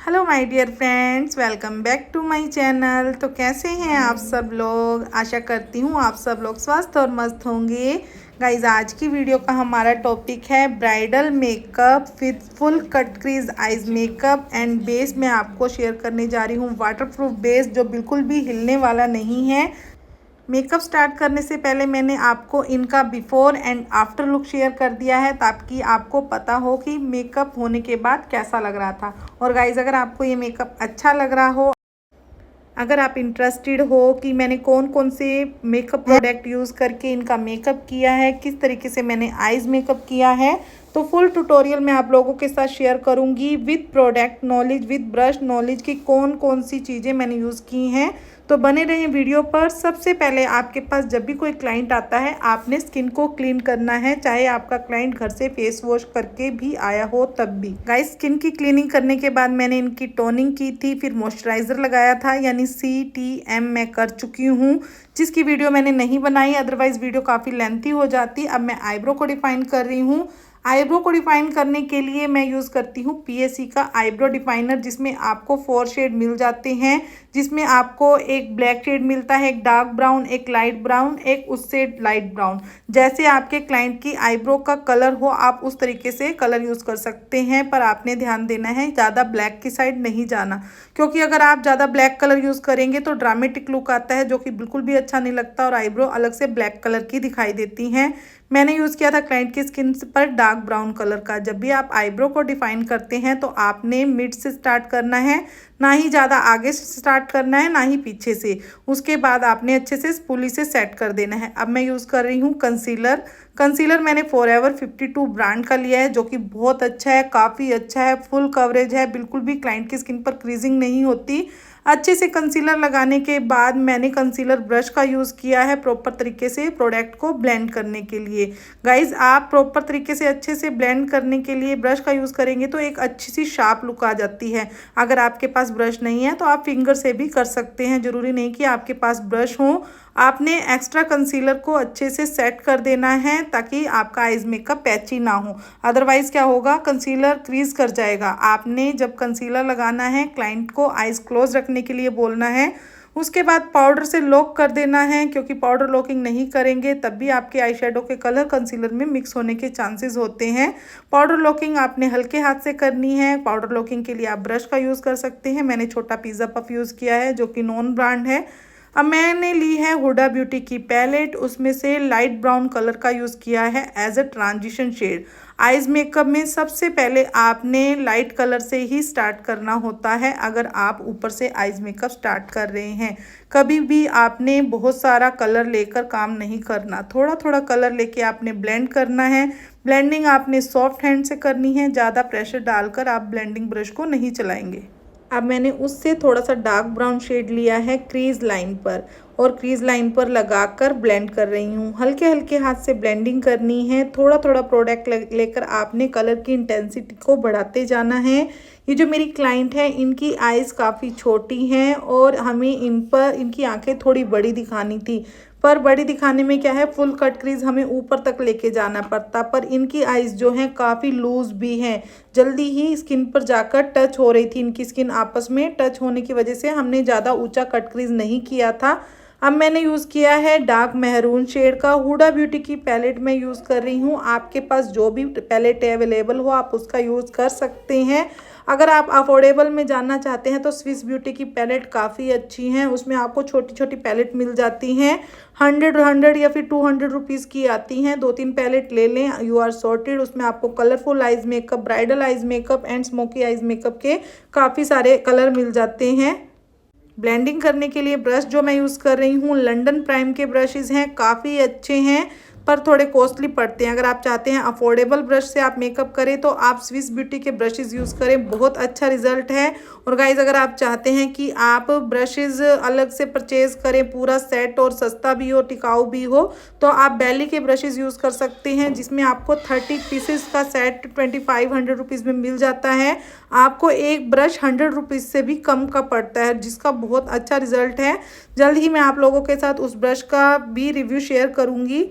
Hello my dear friends, welcome back to my channel. तो कैसे हैं आप सब लोग। आशा करती हूँ आप सब लोग स्वस्थ और मस्त होंगे। गाइज, आज की वीडियो का हमारा टॉपिक है bridal makeup with full cut crease eyes makeup and base. मैं आपको शेयर करने जा रही हूँ वाटरप्रूफ बेस जो बिल्कुल भी हिलने वाला नहीं है। मेकअप स्टार्ट करने से पहले मैंने आपको इनका before and after look share कर दिया है ताकि आपको पता हो कि मेकअप होने के बाद कैसा लग रहा था। और गाइज, अगर आपको ये मेकअप अच्छा लग रहा हो, अगर आप इंटरेस्टेड हो कि मैंने कौन कौन से मेकअप प्रोडक्ट यूज़ करके इनका मेकअप किया है, किस तरीके से मैंने आईज मेकअप किया है, तो फुल ट्यूटोरियल मैं आप लोगों के साथ शेयर करूंगी with product knowledge, with brush knowledge की कौन कौन सी चीज़ें मैंने यूज़ की हैं। तो बने रहें वीडियो पर। सबसे पहले आपके पास जब भी कोई क्लाइंट आता है, आपने स्किन को क्लीन करना है, चाहे आपका क्लाइंट घर से फेस वॉश करके भी आया हो तब भी। गाइस, स्किन की क्लीनिंग करने के बाद मैंने इनकी टोनिंग की थी, फिर मॉइस्चराइजर लगाया था, यानी CTM मैं कर चुकी हूँ, जिसकी वीडियो मैंने नहीं बनाई, अदरवाइज वीडियो काफ़ी लेंथी हो जाती। अब मैं आईब्रो को डिफाइन कर रही हूँ। आईब्रो को डिफाइन करने के लिए मैं यूज़ करती हूँ PSC का आईब्रो डिफाइनर, जिसमें आपको 4 शेड मिल जाते हैं, जिसमें आपको एक ब्लैक शेड मिलता है, एक डार्क ब्राउन, एक लाइट ब्राउन, एक उससे लाइट ब्राउन। जैसे आपके क्लाइंट की आईब्रो का कलर हो, आप उस तरीके से कलर यूज़ कर सकते हैं, पर आपने ध्यान देना है ज़्यादा ब्लैक की साइड नहीं जाना, क्योंकि अगर आप ज़्यादा ब्लैक कलर यूज़ करेंगे तो ड्रामेटिक लुक आता है, जो कि बिल्कुल भी अच्छा नहीं लगता और आईब्रो अलग से ब्लैक कलर की दिखाई देती हैं। मैंने यूज़ किया था क्लाइंट की स्किन पर डार्क ब्राउन कलर का। जब भी आप आईब्रो को डिफाइन करते हैं तो आपने मिड से स्टार्ट करना है, ना ही ज़्यादा आगे से स्टार्ट करना है, ना ही पीछे से। उसके बाद आपने अच्छे से स्पूली से सेट कर देना है। अब मैं यूज़ कर रही हूँ कंसीलर। कंसीलर मैंने फॉरएवर 52 ब्रांड का लिया है, जो कि बहुत अच्छा है, काफ़ी अच्छा है, फुल कवरेज है, बिल्कुल भी क्लाइंट की स्किन पर क्रीजिंग नहीं होती। अच्छे से कंसीलर लगाने के बाद मैंने कंसीलर ब्रश का यूज़ किया है प्रॉपर तरीके से प्रोडक्ट को ब्लेंड करने के लिए। गाइज, आप प्रॉपर तरीके से अच्छे से ब्लेंड करने के लिए ब्रश का यूज़ करेंगे तो एक अच्छी सी शार्प लुक आ जाती है। अगर आपके पास ब्रश नहीं है तो आप फिंगर से भी कर सकते हैं, ज़रूरी नहीं कि आपके पास ब्रश हो। आपने एक्स्ट्रा कंसीलर को अच्छे से सेट कर देना है ताकि आपका आइज मेकअप पैची ना हो, अदरवाइज क्या होगा, कंसीलर क्रीज कर जाएगा। आपने जब कंसीलर लगाना है, क्लाइंट को आइज क्लोज रखने के लिए बोलना है, उसके बाद पाउडर से लॉक कर देना है, क्योंकि पाउडर लॉकिंग नहीं करेंगे तब भी आपके आई शेडो के कलर कंसीलर में मिक्स होने के चांसेस होते हैं। पाउडर लॉकिंग आपने हल्के हाथ से करनी है। पाउडर लॉकिंग के लिए आप ब्रश का यूज़ कर सकते हैं। मैंने छोटा पिज़्ज़ा पफ यूज़ किया है, जो कि नॉन ब्रांड है। अब मैंने ली है हुडा ब्यूटी की पैलेट, उसमें से लाइट ब्राउन कलर का यूज़ किया है as a transition shade. Eyes makeup में सबसे पहले आपने लाइट कलर से ही स्टार्ट करना होता है अगर आप ऊपर से आइज मेकअप स्टार्ट कर रहे हैं। कभी भी आपने बहुत सारा कलर लेकर काम नहीं करना, थोड़ा थोड़ा कलर लेके आपने ब्लेंड करना है। ब्लेंडिंग आपने सॉफ्ट हैंड से करनी है, ज़्यादा प्रेशर डालकर आप ब्लेंडिंग ब्रश को नहीं चलाएंगे। अब मैंने उससे थोड़ा सा डार्क ब्राउन शेड लिया है क्रीज लाइन पर, और क्रीज लाइन पर लगाकर ब्लेंड कर रही हूँ। हल्के हल्के हाथ से ब्लेंडिंग करनी है। थोड़ा थोड़ा प्रोडक्ट लेकर आपने कलर की इंटेंसिटी को बढ़ाते जाना है। ये जो मेरी क्लाइंट है, इनकी आइज़ काफ़ी छोटी हैं और हमें इन पर इनकी आंखें थोड़ी बड़ी दिखानी थी, पर बड़ी दिखाने में क्या है, फुल कट क्रीज हमें ऊपर तक लेके जाना पड़ता, पर इनकी आइज़ जो हैं काफ़ी लूज भी हैं, जल्दी ही स्किन पर जाकर टच हो रही थी। इनकी स्किन आपस में टच होने की वजह से हमने ज़्यादा ऊंचा कट क्रीज नहीं किया था। अब मैंने यूज़ किया है डार्क मेहरून शेड का हुडा ब्यूटी की पैलेट में यूज़ कर रही हूँ। आपके पास जो भी पैलेट अवेलेबल हो आप उसका यूज़ कर सकते हैं। अगर आप अफोर्डेबल में जानना चाहते हैं तो स्विस ब्यूटी की पैलेट काफ़ी अच्छी हैं, उसमें आपको छोटी छोटी पैलेट मिल जाती हैं, 100 या फिर 200 रुपीज़ की आती हैं। 2-3 पैलेट ले लें, यू आर सॉर्टेड। उसमें आपको colourful eyes makeup, bridal eyes makeup and smoky eyes makeup के काफ़ी सारे कलर मिल जाते हैं। ब्लेंडिंग करने के लिए ब्रश जो मैं यूज़ कर रही हूँ, लंडन प्राइम के ब्रशेज़ हैं, काफ़ी अच्छे हैं पर थोड़े कॉस्टली पड़ते हैं। अगर आप चाहते हैं अफोर्डेबल ब्रश से आप मेकअप करें तो आप स्विस ब्यूटी के ब्रशेज़ यूज़ करें, बहुत अच्छा रिजल्ट है। और गाइज, अगर आप चाहते हैं कि आप ब्रशेज़ अलग से परचेज़ करें, पूरा सेट और सस्ता भी हो, टिकाऊ भी हो, तो आप बेली के ब्रशेज़ यूज़ कर सकते हैं, जिसमें आपको 30 पीसेस का सेट 2500 रुपीज़ में मिल जाता है। आपको एक ब्रश 100 रुपीज़ से भी कम का पड़ता है, जिसका बहुत अच्छा रिजल्ट है। जल्द ही मैं आप लोगों के साथ उस ब्रश का भी रिव्यू शेयर करूँगी।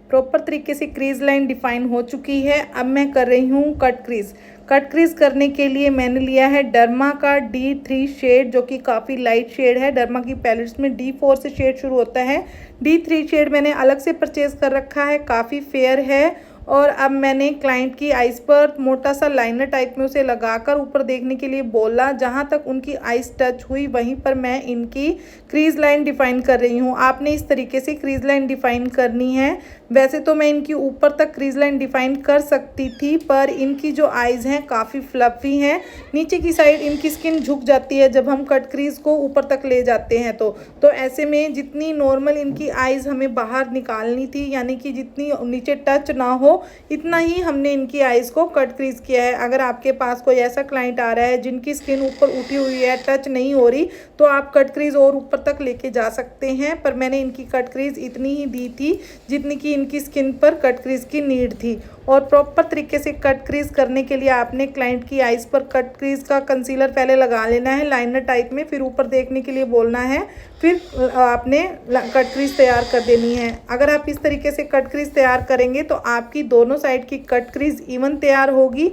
प्रॉपर तरीके से क्रीज लाइन डिफाइन हो चुकी है। अब मैं कर रही हूँ कट क्रीज। कट क्रीज करने के लिए मैंने लिया है डर्मा का D3 शेड, जो कि काफ़ी लाइट शेड है। डर्मा की पैलेट्स में D4 से शेड शुरू होता है। D3 शेड मैंने अलग से परचेज़ कर रखा है, काफ़ी फेयर है। और अब मैंने क्लाइंट की आइज़ पर मोटा सा लाइनर टाइप में उसे लगाकर ऊपर देखने के लिए बोला। जहाँ तक उनकी आइज़ टच हुई वहीं पर मैं इनकी क्रीज लाइन डिफ़ाइन कर रही हूँ। आपने इस तरीके से क्रीज लाइन डिफ़ाइन करनी है। वैसे तो मैं इनकी ऊपर तक क्रीज लाइन डिफ़ाइन कर सकती थी, पर इनकी जो आइज़ हैं काफ़ी फ्लफ़ी हैं। नीचे की साइड इनकी स्किन झुक जाती है जब हम कट क्रीज को ऊपर तक ले जाते हैं तो ऐसे में जितनी नॉर्मल इनकी आइज़ हमें बाहर निकालनी थी, यानी कि जितनी नीचे टच ना हो इतना ही हमने इनकी आइज़ को कट क्रीज किया है। अगर आपके पास कोई ऐसा क्लाइंट आ रहा है जिनकी स्किन ऊपर उठी हुई है, टच नहीं हो रही, तो आप कट क्रीज और ऊपर तक लेके जा सकते हैं। पर मैंने इनकी कट क्रीज इतनी ही दी थी जितनी कि इनकी स्किन पर कट क्रीज की नीड थी। और प्रॉपर तरीके से कट क्रीज करने के लिए आपने क्लाइंट की आइज़ पर कट क्रीज का कंसीलर पहले लगा लेना है लाइनर टाइप में, फिर ऊपर देखने के लिए बोलना है, फिर आपने कट क्रीज तैयार कर देनी है। अगर आप इस तरीके से कट क्रीज तैयार करेंगे तो आपकी दोनों साइड की कट क्रीज इवन तैयार होगी।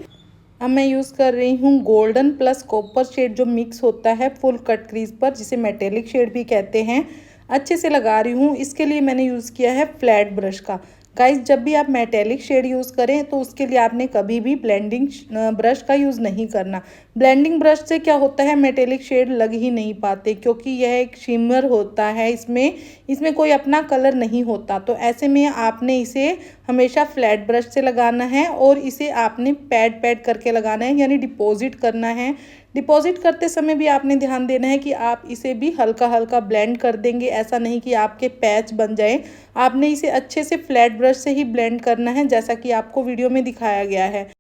अब मैं यूज़ कर रही हूँ गोल्डन प्लस कॉपर शेड, जो मिक्स होता है फुल कट क्रीज पर, जिसे मेटेलिक शेड भी कहते हैं। अच्छे से लगा रही हूँ। इसके लिए मैंने यूज़ किया है फ्लैट ब्रश का। गाइस, जब भी आप मेटेलिक शेड यूज़ करें तो उसके लिए आपने कभी भी ब्लेंडिंग ब्रश का यूज़ नहीं करना। ब्लेंडिंग ब्रश से क्या होता है, मेटेलिक शेड लग ही नहीं पाते, क्योंकि यह एक शिमर होता है, इसमें कोई अपना कलर नहीं होता। तो ऐसे में आपने इसे हमेशा फ्लैट ब्रश से लगाना है और इसे आपने पैड पैड करके लगाना है, यानी डिपॉजिट करना है। डिपॉजिट करते समय भी आपने ध्यान देना है कि आप इसे भी हल्का हल्का ब्लेंड कर देंगे, ऐसा नहीं कि आपके पैच बन जाए। आपने इसे अच्छे से फ्लैट ब्रश से ही ब्लेंड करना है, जैसा कि आपको वीडियो में दिखाया गया है।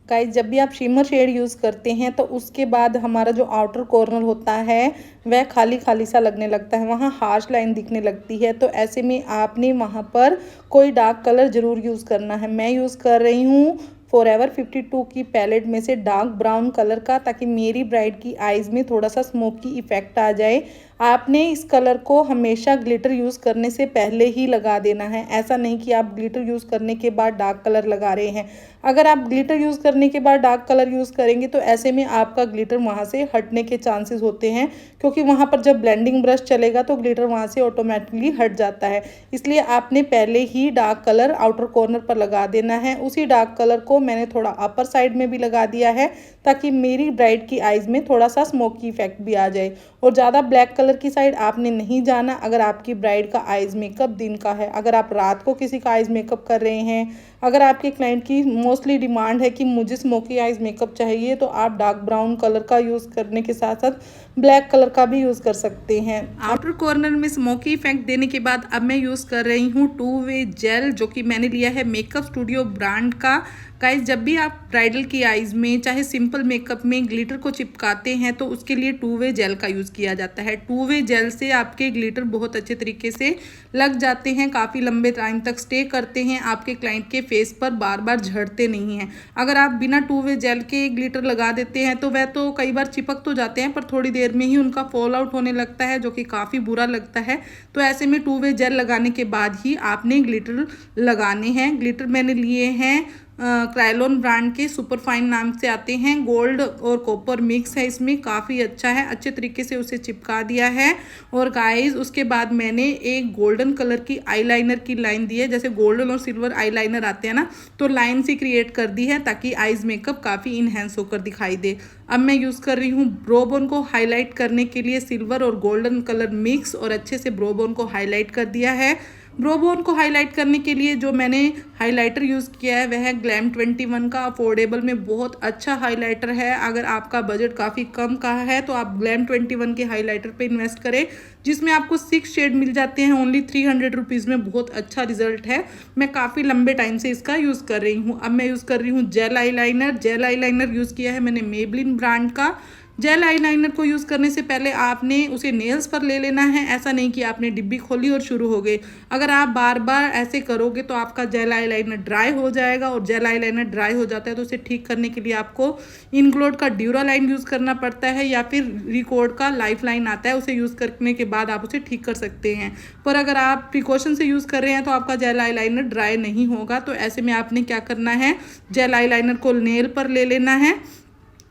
गाइस, जब भी आप शिमर शेड यूज़ करते हैं तो उसके बाद हमारा जो आउटर कॉर्नर होता है वह खाली खाली सा लगने लगता है, वहाँ हार्श लाइन दिखने लगती है। तो ऐसे में आपने वहाँ पर कोई डार्क कलर ज़रूर यूज़ करना है। मैं यूज़ कर रही हूँ फॉरएवर 52 की पैलेट में से डार्क ब्राउन कलर का, ताकि मेरी ब्राइड की आइज़ में थोड़ा सा स्मोकी इफ़ेक्ट आ जाए। आपने इस कलर को हमेशा ग्लिटर यूज़ करने से पहले ही लगा देना है, ऐसा नहीं कि आप ग्लिटर यूज़ करने के बाद डार्क कलर लगा रहे हैं। अगर आप ग्लिटर यूज़ करने के बाद डार्क कलर यूज़ करेंगे तो ऐसे में आपका ग्लिटर वहाँ से हटने के चांसेस होते हैं, क्योंकि वहाँ पर जब ब्लेंडिंग ब्रश चलेगा तो ग्लिटर वहाँ से ऑटोमेटिकली हट जाता है। इसलिए आपने पहले ही डार्क कलर आउटर कॉर्नर पर लगा देना है। उसी डार्क कलर को मैंने थोड़ा अपर साइड में भी लगा दिया है, ताकि मेरी ब्राइड की आइज़ में थोड़ा सा स्मोकी इफेक्ट भी आ जाए। और ज़्यादा ब्लैक कलर की साइड आपने नहीं जाना अगर आपकी ब्राइड का आइज़ मेकअप दिन का है। अगर आप रात को किसी का आइज़ मेकअप कर रहे हैं, अगर आपके क्लाइंट की मोस्टली डिमांड है कि मुझे स्मोकी आइज़ मेकअप चाहिए, तो आप डार्क ब्राउन कलर का यूज़ करने के साथ साथ ब्लैक कलर का भी यूज़ कर सकते हैं। आउटर कॉर्नर में स्मोकी इफेक्ट देने के बाद अब मैं यूज़ कर रही हूँ 2 वे जेल, जो कि मैंने लिया है मेकअप स्टूडियो ब्रांड का। गाइस, जब भी आप ब्राइडल की आइज़ में चाहे सिंपल मेकअप में ग्लिटर को चिपकाते हैं तो उसके लिए 2 वे जेल का यूज़ किया जाता है। 2 वे जेल से आपके ग्लिटर बहुत अच्छे तरीके से लग जाते हैं, काफ़ी लंबे टाइम तक स्टे करते हैं, आपके क्लाइंट के फेस पर बार बार झड़ते नहीं हैं। अगर आप बिना 2 वे जेल के ग्लिटर लगा देते हैं तो वह तो कई बार चिपक तो जाते हैं, पर थोड़ी देर में ही उनका फॉल आउट होने लगता है, जो कि काफ़ी बुरा लगता है। तो ऐसे में 2 वे जेल लगाने के बाद ही आपने ग्लिटर लगाने हैं। ग्लिटर मैंने लिए हैं क्रायोलॉन ब्रांड के, सुपर फाइन नाम से आते हैं, गोल्ड और कॉपर मिक्स है इसमें, काफ़ी अच्छा है। अच्छे तरीके से उसे चिपका दिया है। और गाइस, उसके बाद मैंने एक गोल्डन कलर की आईलाइनर की लाइन दी है, जैसे गोल्डन और सिल्वर आईलाइनर आते हैं ना, तो लाइन सी क्रिएट कर दी है ताकि आइज मेकअप काफ़ी इन्हेंस होकर दिखाई दे। अब मैं यूज़ कर रही हूँ ब्रोबोन को हाईलाइट करने के लिए सिल्वर और गोल्डन कलर मिक्स, और अच्छे से ब्रोबोन को हाईलाइट कर दिया है। ब्रोबोन को हाईलाइट करने के लिए जो मैंने हाइलाइटर यूज़ किया है वह है ग्लैम 21 का, अफोर्डेबल में बहुत अच्छा हाइलाइटर है। अगर आपका बजट काफ़ी कम का है तो आप ग्लैम 21 के हाइलाइटर पे इन्वेस्ट करें, जिसमें आपको 6 शेड मिल जाते हैं ओनली 300 रुपीज़ में। बहुत अच्छा रिजल्ट है, मैं काफ़ी लंबे टाइम से इसका यूज़ कर रही हूँ। अब मैं यूज़ कर रही हूँ jail eyeliner. Jail eyeliner use किया है मैंने मेबलिन ब्रांड का। जेल आईलाइनर को यूज़ करने से पहले आपने उसे नेल्स पर ले लेना है। ऐसा नहीं कि आपने डिब्बी खोली और शुरू हो गए। अगर आप बार बार ऐसे करोगे तो आपका जेल आईलाइनर ड्राई हो जाएगा, और जेल आईलाइनर ड्राई हो जाता है तो उसे ठीक करने के लिए आपको इनग्लोड का ड्यूरालाइन यूज़ करना पड़ता है, या फिर रिकॉर्ड का लाइफ लाइन आता है, उसे यूज़ करने के बाद आप उसे ठीक कर सकते हैं। पर अगर आप प्रिकॉशन से यूज़ कर रहे हैं तो आपका जेल आईलाइनर ड्राई नहीं होगा। तो ऐसे में आपने क्या करना है, जेल आईलाइनर को नेल पर ले लेना है,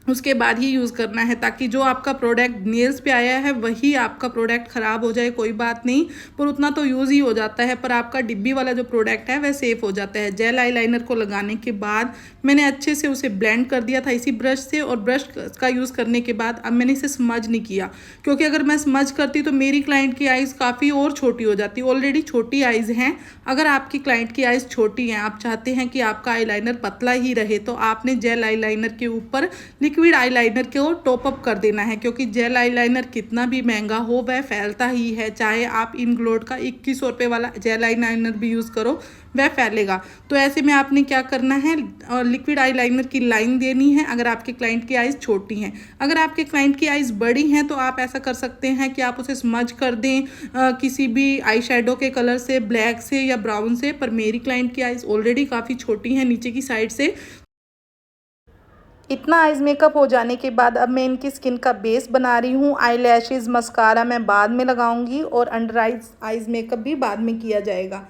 उसके बाद ही यूज़ करना है, ताकि जो आपका प्रोडक्ट नेल्स पे आया है वही आपका प्रोडक्ट ख़राब हो जाए कोई बात नहीं, पर उतना तो यूज़ ही हो जाता है, पर आपका डिब्बी वाला जो प्रोडक्ट है वह सेफ़ हो जाता है। जेल आईलाइनर को लगाने के बाद मैंने अच्छे से उसे ब्लेंड कर दिया था इसी ब्रश से, और ब्रश का यूज़ करने के बाद अब मैंने इसे स्मज नहीं किया, क्योंकि अगर मैं स्मज करती तो मेरी क्लाइंट की आइज़ काफ़ी और छोटी हो जाती। ऑलरेडी छोटी आइज़ हैं। अगर आपकी क्लाइंट की आइज़ छोटी हैं, आप चाहते हैं कि आपका आईलाइनर पतला ही रहे, तो आपने जेल आईलाइनर के ऊपर लिक्विड आईलाइनर को टॉप अप कर देना है, क्योंकि जेल आईलाइनर कितना भी महंगा हो वह फैलता ही है। चाहे आप इनग्लोड का 2100 रुपये वाला जेल आईलाइनर भी यूज़ करो, वह फैलेगा। तो ऐसे में आपने क्या करना है, लिक्विड आईलाइनर की लाइन देनी है अगर आपके क्लाइंट की आइज़ छोटी हैं। अगर आपके क्लाइंट की आइज़ बड़ी हैं तो आप ऐसा कर सकते हैं कि आप उसे स्मज कर दें किसी भी आई शेडो के कलर से, ब्लैक से या ब्राउन से। पर मेरी क्लाइंट की आइज़ ऑलरेडी काफ़ी छोटी हैं नीचे की साइड से। इतना आइज़ मेकअप हो जाने के बाद अब मैं इनकी स्किन का बेस बना रही हूँ। आई लैशेज़ मस्कारा मैं बाद में लगाऊंगी, और अंडर आइज़ मेकअप भी बाद में किया जाएगा।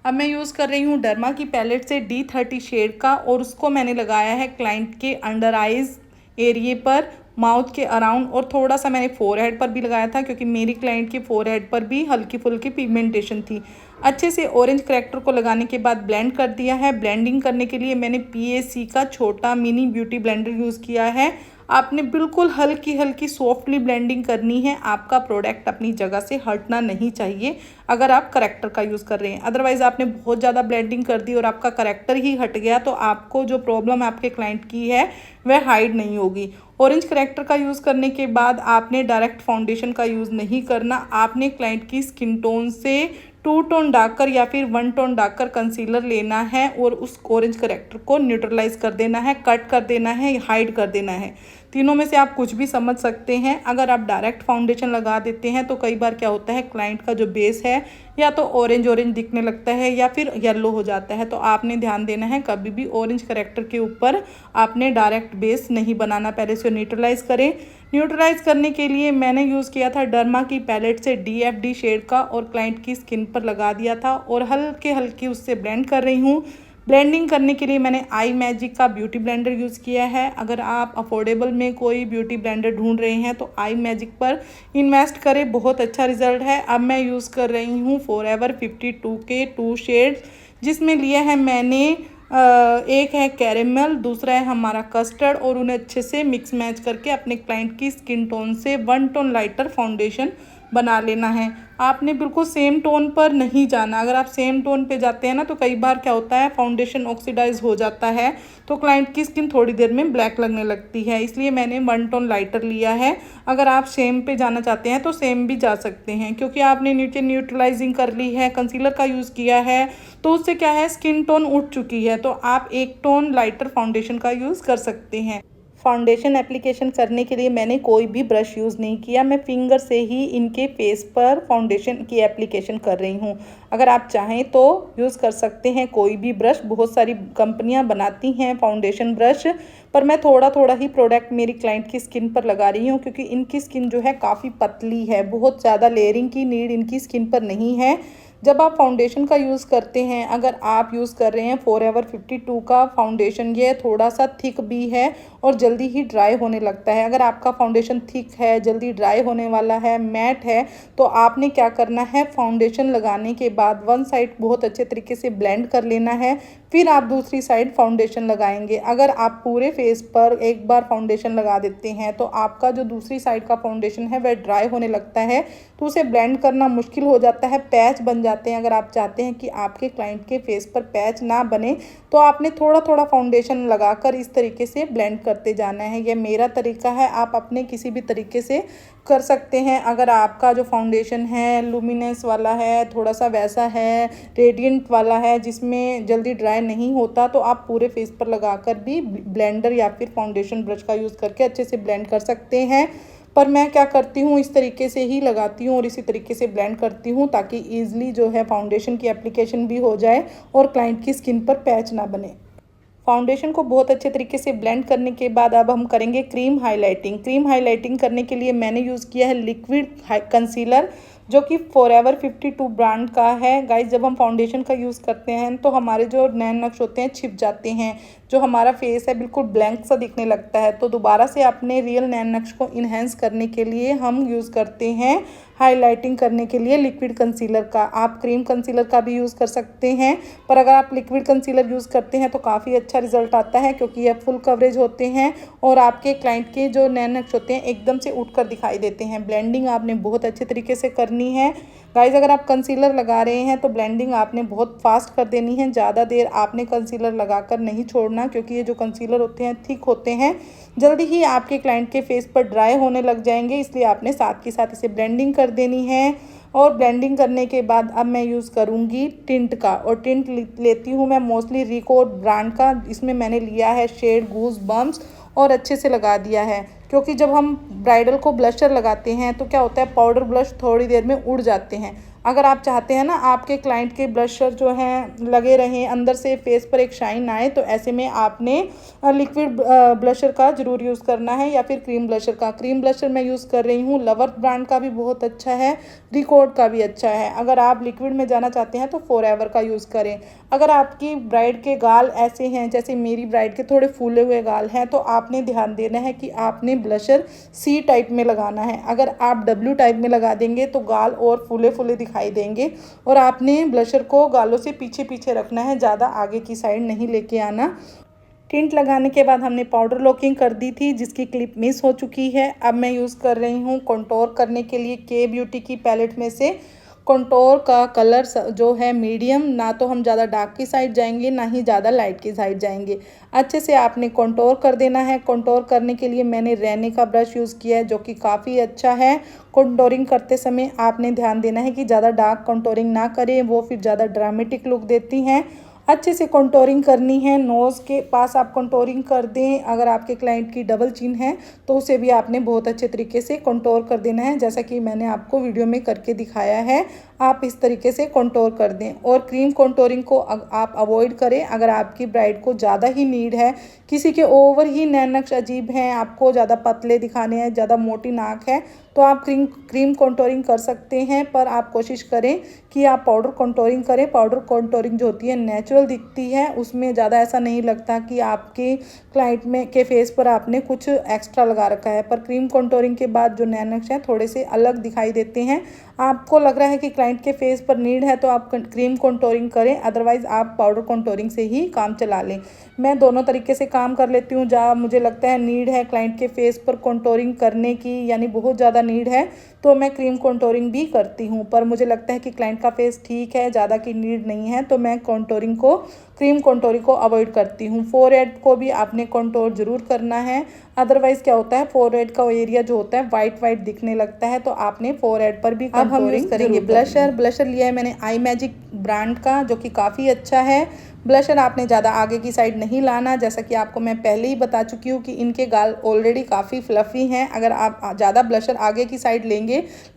अब मैं यूज़ कर रही हूँ डर्मा की पैलेट से D30 शेड का, और उसको मैंने लगाया है क्लाइंट के अंडर आइज़ एरिए पर, माउथ के अराउंड, और थोड़ा सा मैंने फोरहेड पर भी लगाया था, क्योंकि मेरी क्लाइंट के फोरहेड पर भी हल्की फुल्की पिगमेंटेशन थी। अच्छे से ऑरेंज करेक्टर को लगाने के बाद ब्लेंड कर दिया है। ब्लेंडिंग करने के लिए मैंने PAC का छोटा मिनी ब्यूटी ब्लेंडर यूज़ किया है। आपने बिल्कुल हल्की हल्की सॉफ्टली ब्लेंडिंग करनी है। आपका प्रोडक्ट अपनी जगह से हटना नहीं चाहिए अगर आप करेक्टर का यूज़ कर रहे हैं। अदरवाइज़ आपने बहुत ज़्यादा ब्लेंडिंग कर दी और आपका करेक्टर ही हट गया तो आपको जो प्रॉब्लम आपके क्लाइंट की है वह हाइड नहीं होगी। ऑरेंज करेक्टर का यूज़ करने के बाद आपने डायरेक्ट फाउंडेशन का यूज़ नहीं करना। आपने क्लाइंट की स्किन टोन से 2 टोन डार्कर या फिर 1 टोन डार्कर कंसीलर लेना है और उस ऑरेंज करेक्टर को न्यूट्रलाइज कर देना है, कट कर देना है, हाइड कर देना है। तीनों में से आप कुछ भी समझ सकते हैं। अगर आप डायरेक्ट फाउंडेशन लगा देते हैं तो कई बार क्या होता है, क्लाइंट का जो बेस है या तो ऑरेंज दिखने लगता है या फिर येलो हो जाता है। तो आपने ध्यान देना है, कभी भी ऑरेंज करेक्टर के ऊपर आपने डायरेक्ट बेस नहीं बनाना, पहले से न्यूट्रलाइज करें। न्यूट्रलाइज करने के लिए मैंने यूज़ किया था डर्मा की पैलेट से DFD शेड का और क्लाइंट की स्किन पर लगा दिया था और हल्के हल्के उससे ब्लेंड कर रही हूँ। ब्लेंडिंग करने के लिए मैंने आई मैजिक का ब्यूटी ब्लेंडर यूज़ किया है। अगर आप अफोर्डेबल में कोई ब्यूटी ब्लेंडर ढूंढ रहे हैं तो आई मैजिक पर इन्वेस्ट करें, बहुत अच्छा रिजल्ट है। अब मैं यूज़ कर रही हूँ फॉरएवर 52 के 2 शेड्स, जिसमें लिया है मैंने एक है कैरेमल, दूसरा है हमारा कस्टर्ड, और उन्हें अच्छे से मिक्स मैच करके अपने क्लाइंट की स्किन टोन से 1 टोन लाइटर फाउंडेशन बना लेना है। आपने बिल्कुल सेम टोन पर नहीं जाना। अगर आप सेम टोन पे जाते हैं ना तो कई बार क्या होता है, फाउंडेशन ऑक्सीडाइज हो जाता है तो क्लाइंट की स्किन थोड़ी देर में ब्लैक लगने लगती है, इसलिए मैंने 1 टोन लाइटर लिया है। अगर आप सेम पे जाना चाहते हैं तो सेम भी जा सकते हैं, क्योंकि आपने नीचे न्यूट्रलाइजिंग कर ली है, कंसीलर का यूज़ किया है, तो उससे क्या है, स्किन टोन उठ चुकी है, तो आप 1 टोन लाइटर फाउंडेशन का यूज़ कर सकते हैं। फाउंडेशन एप्लीकेशन करने के लिए मैंने कोई भी ब्रश यूज़ नहीं किया, मैं फिंगर से ही इनके फेस पर फाउंडेशन की एप्लीकेशन कर रही हूँ। अगर आप चाहें तो यूज़ कर सकते हैं कोई भी ब्रश, बहुत सारी कंपनियाँ बनाती हैं फाउंडेशन ब्रश, पर मैं थोड़ा थोड़ा ही प्रोडक्ट मेरी क्लाइंट की स्किन पर लगा रही हूँ, क्योंकि इनकी स्किन जो है काफ़ी पतली है, बहुत ज़्यादा लेयरिंग की नीड इनकी स्किन पर नहीं है। जब आप फाउंडेशन का यूज़ करते हैं, अगर आप यूज़ कर रहे हैं फॉरएवर 52 का फाउंडेशन, ये थोड़ा सा थिक भी है और जल्दी ही ड्राई होने लगता है। अगर आपका फाउंडेशन थिक है, जल्दी ड्राई होने वाला है, मैट है, तो आपने क्या करना है, फाउंडेशन लगाने के बाद 1 साइड बहुत अच्छे तरीके से ब्लेंड कर लेना है, फिर आप दूसरी साइड फाउंडेशन लगाएंगे। अगर आप पूरे फेस पर एक बार फाउंडेशन लगा देते हैं तो आपका जो दूसरी साइड का फाउंडेशन है वह ड्राई होने लगता है, तो उसे ब्लेंड करना मुश्किल हो जाता है, पैच बन जाते हैं। अगर आप चाहते हैं कि आपके क्लाइंट के फेस पर पैच ना बने तो आपने थोड़ा थोड़ा फाउंडेशन लगाकर इस तरीके से ब्लेंड करते जाना है। यह मेरा तरीका है, आप अपने किसी भी तरीके से कर सकते हैं। अगर आपका जो फाउंडेशन है लुमिनस वाला है, थोड़ा सा वैसा है, रेडिएंट वाला है जिसमें जल्दी ड्राई नहीं होता, तो आप पूरे फेस पर लगाकर भी ब्लेंडर या फिर फाउंडेशन ब्रश का यूज़ करके अच्छे से ब्लेंड कर सकते हैं। पर मैं क्या करती हूँ, इस तरीके से ही लगाती हूँ और इसी तरीके से ब्लेंड करती हूँ ताकि ईजिली जो है फाउंडेशन की एप्लीकेशन भी हो जाए और क्लाइंट की स्किन पर पैच ना बने। फाउंडेशन को बहुत अच्छे तरीके से ब्लेंड करने के बाद अब हम करेंगे क्रीम हाइलाइटिंग। क्रीम हाइलाइटिंग करने के लिए मैंने यूज़ किया है लिक्विड कंसीलर, जो कि फॉरएवर 52 ब्रांड का है। गाइस, जब हम फाउंडेशन का यूज़ करते हैं तो हमारे जो नैन नक्श होते हैं छिप जाते हैं, जो हमारा फेस है बिल्कुल ब्लैंक सा दिखने लगता है। तो दोबारा से अपने रियल नैन नक्श को इन्हेंस करने के लिए हम यूज़ करते हैं हाइलाइटिंग करने के लिए लिक्विड कंसीलर का। आप क्रीम कंसीलर का भी यूज़ कर सकते हैं, पर अगर आप लिक्विड कंसीलर यूज़ करते हैं तो काफ़ी अच्छा रिजल्ट आता है, क्योंकि यह फुल कवरेज होते हैं और आपके क्लाइंट के जो नैन नक्श होते हैं एकदम से उठकर दिखाई देते हैं। ब्लेंडिंग आपने बहुत अच्छे तरीके से करनी है। गाइज, अगर आप कंसीलर लगा रहे हैं तो ब्लेंडिंग आपने बहुत फास्ट कर देनी है। ज़्यादा देर आपने कंसीलर लगाकर नहीं छोड़ना, क्योंकि ये जो कंसीलर होते हैं थिक होते हैं, जल्दी ही आपके क्लाइंट के फेस पर ड्राई होने लग जाएंगे, इसलिए आपने साथ के साथ इसे ब्लेंडिंग कर देनी है। और ब्लेंडिंग करने के बाद अब मैं यूज़ करूँगी टिंट का, और टिंट लेती हूँ मैं मोस्टली रिको ब्रांड का। इसमें मैंने लिया है शेड गूज बम्स और अच्छे से लगा दिया है, क्योंकि जब हम ब्राइडल को ब्लशर लगाते हैं तो क्या होता है, पाउडर ब्लश थोड़ी देर में उड़ जाते हैं। अगर आप चाहते हैं ना आपके क्लाइंट के ब्लशर जो हैं लगे रहें, अंदर से फेस पर एक शाइन आए, तो ऐसे में आपने लिक्विड ब्लशर का ज़रूर यूज़ करना है या फिर क्रीम ब्लशर का। क्रीम ब्लशर मैं यूज़ कर रही हूँ लवर्थ ब्रांड का, भी बहुत अच्छा है, रिकॉर्ड का भी अच्छा है। अगर आप लिक्विड में जाना चाहते हैं तो फॉरएवर का यूज़ करें। अगर आपकी ब्राइड के गाल ऐसे हैं, जैसे मेरी ब्राइड के थोड़े फूले हुए गाल हैं, तो आपने ध्यान देना है कि आपने ब्लशर सी टाइप में लगाना है। अगर आप डब्ल्यू टाइप में लगा देंगे तो गाल और फूले फूले दिखाई देंगे, और आपने ब्लशर को गालों से पीछे पीछे रखना है, ज़्यादा आगे की साइड नहीं लेके आना। टिंट लगाने के बाद हमने पाउडर लॉकिंग कर दी थी, जिसकी क्लिप मिस हो चुकी है। अब मैं यूज़ कर रही हूँ कंटूर करने के लिए के ब्यूटी की पैलेट में से कंटूर का कलर जो है मीडियम, ना तो हम ज़्यादा डार्क की साइड जाएंगे ना ही ज़्यादा लाइट की साइड जाएंगे। अच्छे से आपने कंटूर कर देना है। कंटूर करने के लिए मैंने रैने का ब्रश यूज़ किया है, जो कि काफ़ी अच्छा है। कंटूरिंग करते समय आपने ध्यान देना है कि ज़्यादा डार्क कंटूरिंग ना करें, वो फिर ज़्यादा ड्रामेटिक लुक देती हैं। अच्छे से कंटूरिंग करनी है। नोज़ के पास आप कंटूरिंग कर दें। अगर आपके क्लाइंट की डबल चिन है तो उसे भी आपने बहुत अच्छे तरीके से कंटूर कर देना है, जैसा कि मैंने आपको वीडियो में करके दिखाया है। आप इस तरीके से कंटूर कर दें। और क्रीम कंटूरिंग को आप अवॉइड करें। अगर आपकी ब्राइड को ज़्यादा ही नीड है, किसी के ओवर ही नैन नक्श अजीब हैं, आपको ज़्यादा पतले दिखाने हैं, ज़्यादा मोटी नाक है, तो आप क्रीम कंटूरिंग कर सकते हैं। पर आप कोशिश करें कि आप पाउडर कंटूरिंग करें। पाउडर कंटूरिंग जो होती है नेचुरल दिखती है, उसमें ज़्यादा ऐसा नहीं लगता कि आपके क्लाइंट में के फेस पर आपने कुछ एक्स्ट्रा लगा रखा है। पर क्रीम कंटूरिंग के बाद जो नैन नक्श हैं थोड़े से अलग दिखाई देते हैं। आपको लग रहा है कि क्लाइंट के फेस पर नीड है तो आप क्रीम कंटूरिंग करें, अदरवाइज़ आप पाउडर कंटूरिंग से ही काम चला लें। मैं दोनों तरीके से काम कर लेती हूँ। जहाँ मुझे लगता है नीड है क्लाइंट के फेस पर कंटूरिंग करने की, यानी बहुत ज़्यादा नीड है, तो मैं क्रीम कंटूरिंग भी करती हूँ। पर मुझे लगता है कि क्लाइंट का फेस ठीक है, ज़्यादा की नीड नहीं है, तो मैं क्रीम कंटूरिंग को अवॉइड करती हूँ। फोरहेड को भी आपने कंटूर ज़रूर करना है, अदरवाइज़ क्या होता है फोरहेड का एरिया जो होता है वाइट वाइट दिखने लगता है, तो आपने फोरहेड पर भी कंटूरिंग करेंगे। ब्लशर लिया है मैंने आई मैजिक ब्रांड का, जो कि काफ़ी अच्छा है। ब्लशर आपने ज़्यादा आगे की साइड नहीं लाना, जैसा कि आपको मैं पहले ही बता चुकी हूँ कि इनके गाल ऑलरेडी काफ़ी फ्लफ़ी हैं। अगर आप ज़्यादा ब्लशर आगे की साइड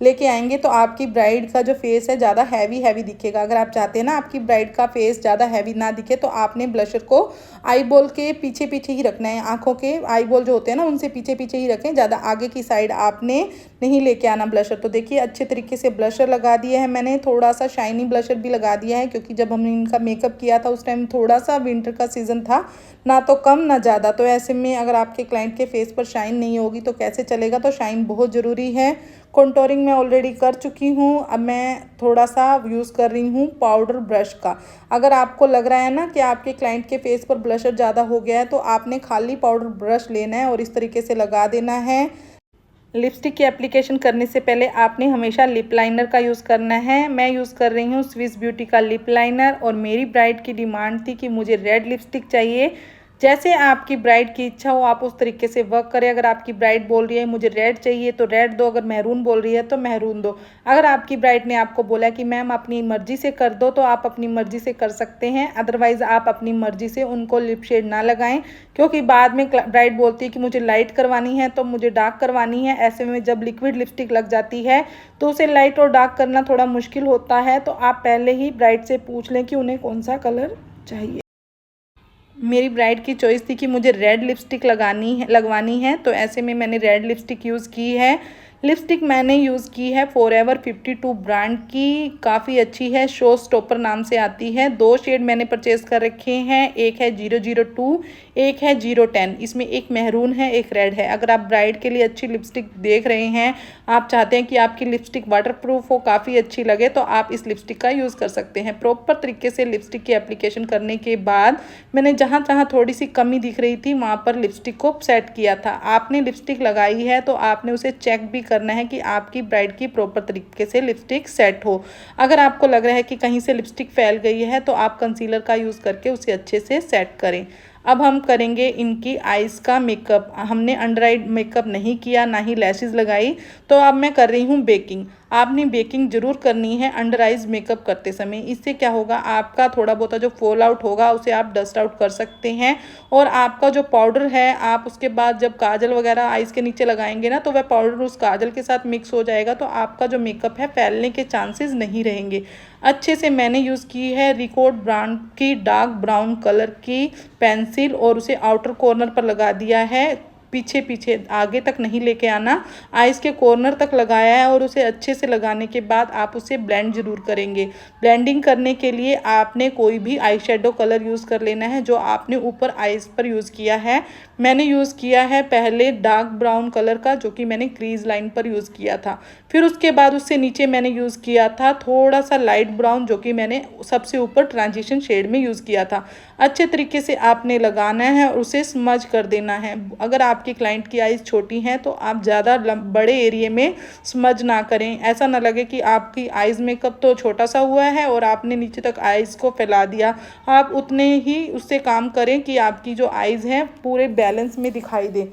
लेके आएंगे तो आपकी ब्राइड का जो फेस है ज़्यादा हैवी दिखेगा। अगर आप चाहते हैं ना आपकी ब्राइड का फेस ज़्यादा हैवी ना दिखे, तो आपने ब्लशर को आई बॉल के पीछे पीछे ही रखना है। आँखों के आई बॉल जो होते हैं ना उनसे पीछे पीछे ही रखें, ज़्यादा आगे की साइड आपने नहीं लेके आना ब्लशर। तो देखिए अच्छे तरीके से ब्लशर लगा दिया है मैंने। थोड़ा सा शाइनी ब्लशर भी लगा दिया है, क्योंकि जब हमने इनका मेकअप किया था उस टाइम थोड़ा सा विंटर का सीज़न था, ना तो कम ना ज़्यादा। तो ऐसे में अगर आपके क्लाइंट के फेस पर शाइन नहीं होगी तो कैसे चलेगा, तो शाइन बहुत ज़रूरी है। कंटूरिंग मैं ऑलरेडी कर चुकी हूँ। अब मैं थोड़ा सा यूज़ कर रही हूँ पाउडर ब्रश का। अगर आपको लग रहा है ना कि आपके क्लाइंट के फेस पर ब्लशर ज़्यादा हो गया है, तो आपने खाली पाउडर ब्रश लेना है और इस तरीके से लगा देना है। लिपस्टिक की एप्लीकेशन करने से पहले आपने हमेशा लिप लाइनर का यूज़ करना है। मैं यूज़ कर रही हूँ स्विस ब्यूटी का लिप लाइनर और मेरी ब्राइड की डिमांड थी कि मुझे रेड लिपस्टिक चाहिए। जैसे आपकी ब्राइड की इच्छा हो आप उस तरीके से वर्क करें। अगर आपकी ब्राइड बोल रही है मुझे रेड चाहिए तो रेड दो, अगर मैरून बोल रही है तो मैरून दो। अगर आपकी ब्राइड ने आपको बोला कि मैम अपनी मर्ज़ी से कर दो तो आप अपनी मर्ज़ी से कर सकते हैं, अदरवाइज़ आप अपनी मर्ज़ी से उनको लिप शेड ना लगाएं, क्योंकि बाद में ब्राइड बोलती है कि मुझे लाइट करवानी है तो मुझे डार्क करवानी है। ऐसे में जब लिक्विड लिपस्टिक लग जाती है तो उसे लाइट और डार्क करना थोड़ा मुश्किल होता है। तो आप पहले ही ब्राइड से पूछ लें कि उन्हें कौन सा कलर चाहिए। मेरी ब्राइड की चॉइस थी कि मुझे रेड लिपस्टिक लगवानी है, तो ऐसे में मैंने रेड लिपस्टिक यूज़ की है। लिपस्टिक मैंने यूज़ की है फॉरएवर 52 ब्रांड की, काफ़ी अच्छी है, शो स्टॉपर नाम से आती है। 2 शेड मैंने परचेज़ कर रखे हैं, एक है 002, एक है 010। इसमें एक मैरून है, एक रेड है। अगर आप ब्राइड के लिए अच्छी लिपस्टिक देख रहे हैं, आप चाहते हैं कि आपकी लिपस्टिक वाटरप्रूफ हो, काफ़ी अच्छी लगे, तो आप इस लिपस्टिक का यूज़ कर सकते हैं। प्रॉपर तरीके से लिपस्टिक की एप्लीकेशन करने के बाद मैंने जहाँ जहाँ थोड़ी सी कमी दिख रही थी वहाँ पर लिपस्टिक को सेट किया था। आपने लिपस्टिक लगाई है तो आपने उसे चेक भी करना है कि आपकी ब्राइड की प्रॉपर तरीके से लिपस्टिक सेट हो। अगर आपको लग रहा है कि कहीं से लिपस्टिक फैल गई है तो आप कंसीलर का यूज़ करके उसे अच्छे से सेट करें। अब हम करेंगे इनकी आइज़ का मेकअप। हमने अंडर आई मेकअप नहीं किया, ना ही लैशेज़ लगाई, तो अब मैं कर रही हूँ बेकिंग। आपने बेकिंग ज़रूर करनी है अंडर आइज़ मेकअप करते समय। इससे क्या होगा, आपका थोड़ा बहुत जो फॉल आउट होगा उसे आप डस्ट आउट कर सकते हैं। और आपका जो पाउडर है, आप उसके बाद जब काजल वगैरह आइज़ के नीचे लगाएंगे ना, तो वह पाउडर उस काजल के साथ मिक्स हो जाएगा, तो आपका जो मेकअप है फैलने के चांसेस नहीं रहेंगे। अच्छे से मैंने यूज़ की है रिकॉर्ड ब्रांड की डार्क ब्राउन कलर की पेंसिल और उसे आउटर कॉर्नर पर लगा दिया है। पीछे पीछे, आगे तक नहीं लेके आना, आइज़ के कॉर्नर तक लगाया है। और उसे अच्छे से लगाने के बाद आप उसे ब्लेंड ज़रूर करेंगे। ब्लेंडिंग करने के लिए आपने कोई भी आई शेडो कलर यूज़ कर लेना है जो आपने ऊपर आइज़ पर यूज़ किया है। मैंने यूज़ किया है पहले डार्क ब्राउन कलर का, जो कि मैंने क्रीज लाइन पर यूज़ किया था। फिर उसके बाद उससे नीचे मैंने यूज़ किया था थोड़ा सा लाइट ब्राउन, जो कि मैंने सबसे ऊपर ट्रांजिशन शेड में यूज़ किया था। अच्छे तरीके से आपने लगाना है और उसे स्मज कर देना है। अगर आपकी क्लाइंट की आइज़ छोटी हैं तो आप ज़्यादा बड़े एरिया में स्मज ना करें। ऐसा ना लगे कि आपकी आइज़ मेकअप तो छोटा सा हुआ है और आपने नीचे तक आइज़ को फैला दिया। आप उतने ही उससे काम करें कि आपकी जो आइज़ हैं पूरे बैलेंस में दिखाई दे।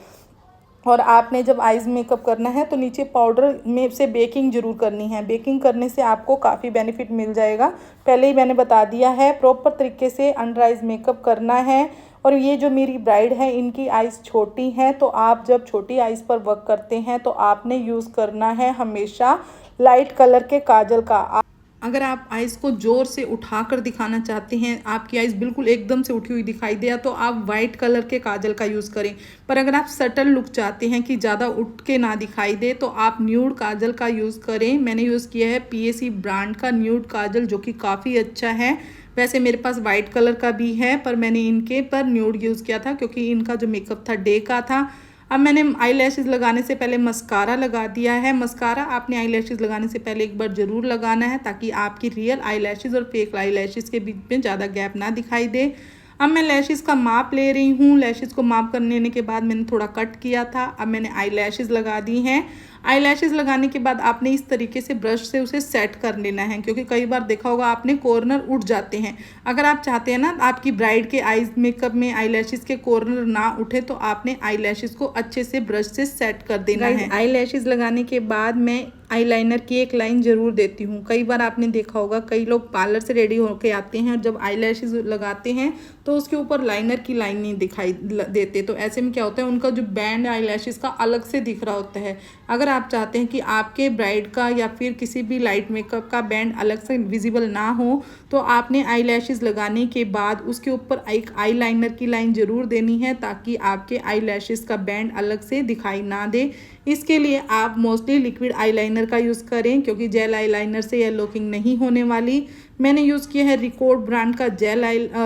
और आपने जब आइज़ मेकअप करना है तो नीचे पाउडर में से बेकिंग ज़रूर करनी है। बेकिंग करने से आपको काफ़ी बेनिफिट मिल जाएगा। पहले ही मैंने बता दिया है, प्रॉपर तरीके से अंडर आइज़ मेकअप करना है। और ये जो मेरी ब्राइड है इनकी आइज़ छोटी हैं, तो आप जब छोटी आइज़ पर वर्क करते हैं तो आपने यूज़ करना है हमेशा लाइट कलर के काजल का। अगर आप आइज़ को ज़ोर से उठाकर दिखाना चाहते हैं, आपकी आइज़ बिल्कुल एकदम से उठी हुई दिखाई दे, तो आप वाइट कलर के काजल का यूज़ करें। पर अगर आप सटल लुक चाहते हैं कि ज़्यादा उठ के ना दिखाई दे, तो आप न्यूड काजल का यूज़ करें। मैंने यूज़ किया है PAC ब्रांड का न्यूड काजल, जो कि काफ़ी अच्छा है। वैसे मेरे पास वाइट कलर का भी है, पर मैंने इनके पर न्यूड यूज़ किया था क्योंकि इनका जो मेकअप था डे का था। अब मैंने आई लैशेज़ लगाने से पहले मस्कारा लगा दिया है। मस्कारा आपने आई लैशेज़ लगाने से पहले एक बार ज़रूर लगाना है, ताकि आपकी रियल आई लैशेज़ और फेक आई लैशेज़ के बीच में ज़्यादा गैप ना दिखाई दे। अब मैं लैशेज़ का माप ले रही हूँ। लैशेज़ को माप कर लेने के बाद मैंने थोड़ा कट किया था। अब मैंने आई लैशेज़ लगा दी हैं। आई लैशेज़ लगाने के बाद आपने इस तरीके से ब्रश से उसे सेट कर लेना है, क्योंकि कई बार देखा होगा आपने कॉर्नर उठ जाते हैं। अगर आप चाहते हैं ना आपकी ब्राइड के आईज मेकअप में आई लैशेज़ के कॉर्नर ना उठे, तो आपने आई लैशेज़ को अच्छे से ब्रश से सेट कर देना है। आई लैशेज़ लगाने के बाद मैं आईलाइनर की एक लाइन ज़रूर देती हूँ। कई बार आपने देखा होगा कई लोग पार्लर से रेडी होके आते हैं और जब आई लैशेज़ लगाते हैं तो उसके ऊपर लाइनर की लाइन नहीं दिखाई देते, तो ऐसे में क्या होता है उनका जो बैंड आई लैशेज़ का अलग से दिख रहा होता है। अगर आप चाहते हैं कि आपके ब्राइड का या फिर किसी भी लाइट मेकअप का बैंड अलग से विजिबल ना हो, तो आपने आई लैशेज़ लगाने के बाद उसके ऊपर एक आई लाइनर की लाइन ज़रूर देनी है, ताकि आपके आई लैशेज़ का बैंड अलग से दिखाई ना दे। इसके लिए आप मोस्टली लिक्विड आईलाइनर का यूज़ करें, क्योंकि जेल आईलाइनर से यह लॉकिंग नहीं होने वाली। मैंने यूज़ किया है रिकॉर्ड ब्रांड का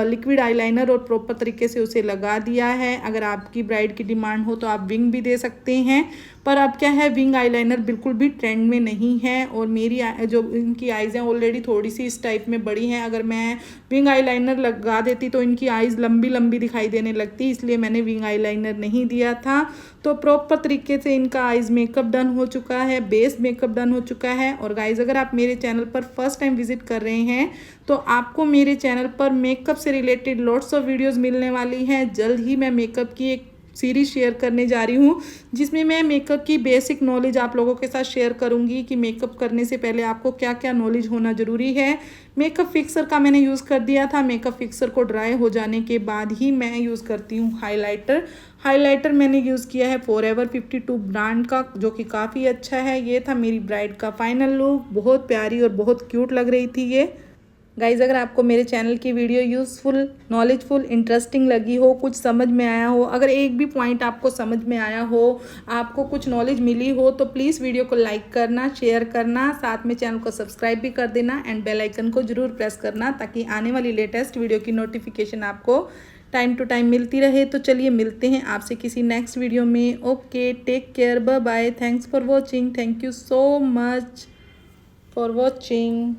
लिक्विड आईलाइनर और प्रॉपर तरीके से उसे लगा दिया है। अगर आपकी ब्राइड की डिमांड हो तो आप विंग भी दे सकते हैं, पर अब क्या है विंग आईलाइनर बिल्कुल भी ट्रेंड में नहीं है। और मेरी जो इनकी आइज़ हैं ऑलरेडी थोड़ी सी इस टाइप में बड़ी हैं। अगर मैं विंग आईलाइनर लगा देती तो इनकी आइज़ लंबी लंबी दिखाई देने लगती, इसलिए मैंने विंग आईलाइनर नहीं दिया था। तो प्रॉपर तरीके से इनका आइज़ मेकअप डन हो चुका है, बेस मेकअप डन हो चुका है। और गाइज़ अगर आप मेरे चैनल पर फर्स्ट टाइम विजिट कर रहे हैं तो आपको मेरे चैनल पर मेकअप से रिलेटेड लॉट्स ऑफ वीडियोस मिलने वाली हैं। जल्द ही मैं मेकअप की एक सीरीज शेयर करने जा रही हूँ जिसमें मैं मेकअप की बेसिक नॉलेज आप लोगों के साथ शेयर करूँगी कि मेकअप करने से पहले आपको क्या क्या नॉलेज होना ज़रूरी है। मेकअप फिक्सर का मैंने यूज़ कर दिया था। मेकअप फिक्सर को ड्राई हो जाने के बाद ही मैं यूज़ करती हूँ हाइलाइटर मैंने यूज़ किया है फॉरएवर 52 ब्रांड का, जो कि काफ़ी अच्छा है। ये था मेरी ब्राइड का फाइनल लुक। बहुत प्यारी और बहुत क्यूट लग रही थी ये। गाइज़ अगर आपको मेरे चैनल की वीडियो यूज़फुल, नॉलेजफुल, इंटरेस्टिंग लगी हो, कुछ समझ में आया हो, अगर एक भी पॉइंट आपको समझ में आया हो, आपको कुछ नॉलेज मिली हो, तो प्लीज़ वीडियो को लाइक करना, शेयर करना, साथ में चैनल को सब्सक्राइब भी कर देना एंड बेल आइकन को ज़रूर प्रेस करना ताकि आने वाली लेटेस्ट वीडियो की नोटिफिकेशन आपको टाइम टू टाइम मिलती रहे। तो चलिए मिलते हैं आपसे किसी नेक्स्ट वीडियो में। Okay, take care, bye bye, thanks for watching, thank you so much for watching.